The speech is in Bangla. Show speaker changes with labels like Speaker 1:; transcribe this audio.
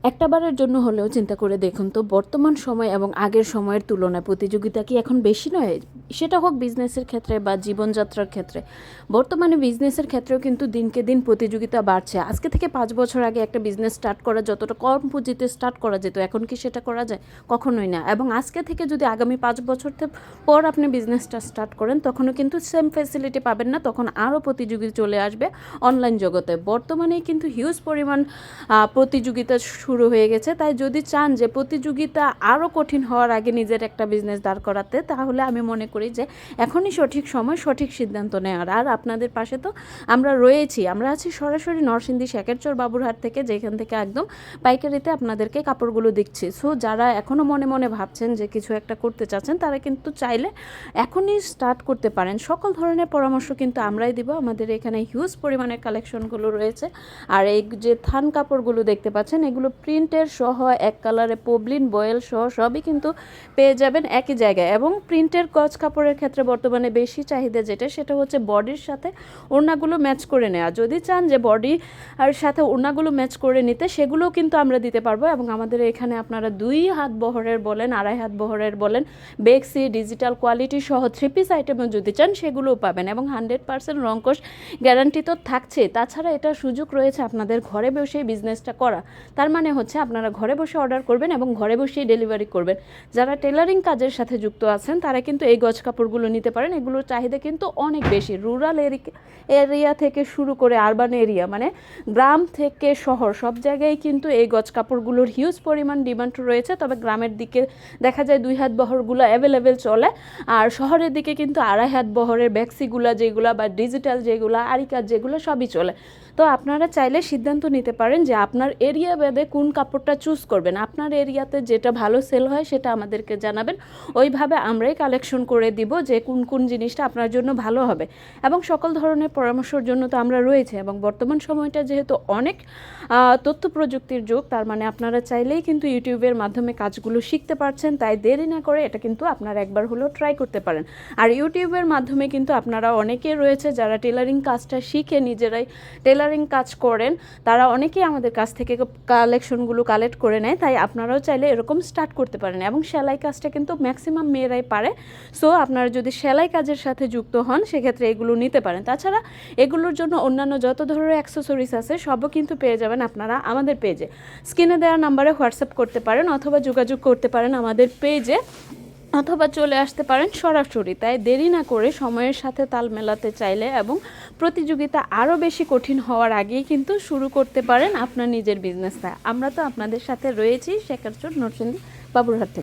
Speaker 1: একটাবারের জন্য হলেও চিন্তা করে দেখুন তো বর্তমান সময় এবং আগের সময়ের তুলনায় প্রতিযোগিতা কি এখন বেশি নয়? সেটা হোক বিজনেসের ক্ষেত্রে বা জীবনযাত্রার ক্ষেত্রে। বর্তমানে বিজনেসের ক্ষেত্রেও কিন্তু দিনকে দিন প্রতিযোগিতা বাড়ছে। আজকে থেকে ৫ বছর আগে একটা বিজনেস স্টার্ট করা যতটা কম পুঁজিতে স্টার্ট করা যেত, এখন কি সেটা করা যায়? কখনোই না। এবং আজকে থেকে যদি আগামী ৫ বছর পর আপনি বিজনেসটা স্টার্ট করেন, তখনও কিন্তু সেম ফ্যাসিলিটি পাবেন না, তখন আরও প্রতিযোগী চলে আসবে অনলাইন জগতে। বর্তমানে কিন্তু হিউজ পরিমাণ প্রতিযোগিতা শুরু হয়ে গেছে। তাই যদি চান যে প্রতিযোগিতা আরও কঠিন হওয়ার আগে নিজের একটা বিজনেস দাঁড় করাতে, তাহলে আমি মনে করি যে এখনই সঠিক সময় সঠিক সিদ্ধান্ত নেওয়ার। আর আপনাদের পাশে তো আমরা রয়েছি, আমরা আছি সরাসরি নরসিংদী শেখেরচর বাবুরহাট থেকে, যেখান থেকে একদম পাইকারিতে আপনাদেরকে কাপড়গুলো দিচ্ছি। সো যারা এখনও মনে মনে ভাবছেন যে কিছু একটা করতে চাচ্ছেন, তারা কিন্তু চাইলে এখনই স্টার্ট করতে পারেন। সকল ধরনের পরামর্শ কিন্তু আমরাই দিব। আমাদের এখানে হিউজ পরিমাণের কালেকশনগুলো রয়েছে। আর এই যে থান কাপড়গুলো দেখতে পাচ্ছেন, এগুলো প্রিন্টের সহ এক কালারে পবলিন বয়েল সহ সবই কিন্তু পেয়ে যাবেন একই জায়গায়। এবং প্রিন্টের গজ কাপড়ের ক্ষেত্রে বর্তমানে বেশি চাহিদা যেটা, সেটা হচ্ছে বডির সাথে ওড়নাগুলো ম্যাচ করে নেওয়া। যদি চান যে বডি আর সাথে ওড়নাগুলো ম্যাচ করে নিতে, সেগুলোও কিন্তু আমরা দিতে পারবো। এবং আমাদের এখানে আপনারা 2 হাত বহরের বলেন, 2.5 হাত বহরের বলেন, বেক্সি ডিজিটাল কোয়ালিটি সহ 3 পিস আইটেমও যদি চান সেগুলোও পাবেন। এবং 100% রংকশ গ্যারান্টি তো থাকছে। তাছাড়া এটা সুযোগ রয়েছে আপনাদের ঘরে বসেই বিজনেসটা করা। তার মানে হচ্ছে আপনারা ঘরে বসে অর্ডার করবেন এবং ঘরে বসেই ডেলিভারি করবেন। যারা টেলারিং কাজের সাথে যুক্ত আছেন, তারা কিন্তু এই গজ কাপড়গুলো নিতে পারেন। এগুলোর চাহিদা কিন্তু অনেক বেশি। রুরাল এরিয়া থেকে শুরু করে আরবান এরিয়া, মানে গ্রাম থেকে শহর, সব জায়গায় কিন্তু এই গজ কাপড়গুলোর হিউজ পরিমাণ ডিমান্ড রয়েছে। তবে গ্রামের দিকে দেখা যায় 2 হাত বহরগুলো অ্যাভেলেবেল চলে, আর শহরের দিকে কিন্তু 2.5 হাত বহরের ব্যাক্সিগুলা যেগুলো বা ডিজিটাল যেগুলো আরি কাজ যেগুলো সবই চলে। তো আপনারা চাইলে সিদ্ধান্ত নিতে পারেন যে আপনার এরিয়া ভেদে কোন কাপড়টা চুজ করবেন। আপনার এরিয়াতে যেটা ভালো সেল হয় সেটা আমাদেরকে জানাবেন, ওইভাবে আমরাই কালেকশন করে দিব যে কোন কোন জিনিসটা আপনার জন্য ভালো হবে। এবং সকল ধরনের পরামর্শের জন্য তো আমরা রয়েছে। এবং বর্তমান সময়টা যেহেতু অনেক তথ্য প্রযুক্তির যুগ, তার মানে আপনারা চাইলেই কিন্তু ইউটিউবের মাধ্যমে কাজগুলো শিখতে পারছেন। তাই দেরি না করে এটা কিন্তু আপনারা একবার হলেও ট্রাই করতে পারেন। আর ইউটিউবের মাধ্যমে কিন্তু আপনারা অনেকে রয়েছে যারা টেলারিং কাজটা শিখে নিজেরাই টেলারিং কাজ করেন, তারা অনেকেই আমাদের কাছ থেকে কালেকশনগুলো কালেক্ট করে নেয়। তাই আপনারাও চাইলে এরকম স্টার্ট করতে পারেন। এবং সেলাই কাজটা কিন্তু ম্যাক্সিমাম মেয়েরাই পারে। সো আপনারা যদি সেলাই কাজের সাথে যুক্ত হন, সেক্ষেত্রে এগুলো নিতে পারেন। তাছাড়া এগুলোর জন্য অন্যান্য যত ধরনের অ্যাক্সেসরিজ আছে সবও কিন্তু পেয়ে যাবেন আপনারা আমাদের পেজে। স্ক্রিনে দেওয়া নাম্বারে হোয়াটসঅ্যাপ করতে পারেন, অথবা যোগাযোগ করতে পারেন আমাদের পেজে, অথবা চলে আসতে পারেন সরাসরি। তাই দেরি না করে সময়ের সাথে তাল মেলাতে চাইলে এবং প্রতিযোগিতা আরও বেশি কঠিন হওয়ার আগেই কিন্তু শুরু করতে পারেন আপনার নিজের বিজনেসটা। আমরা তো আপনাদের সাথে রয়েছি শেখেরচর নরসিংদী বাবুরহাট থেকে।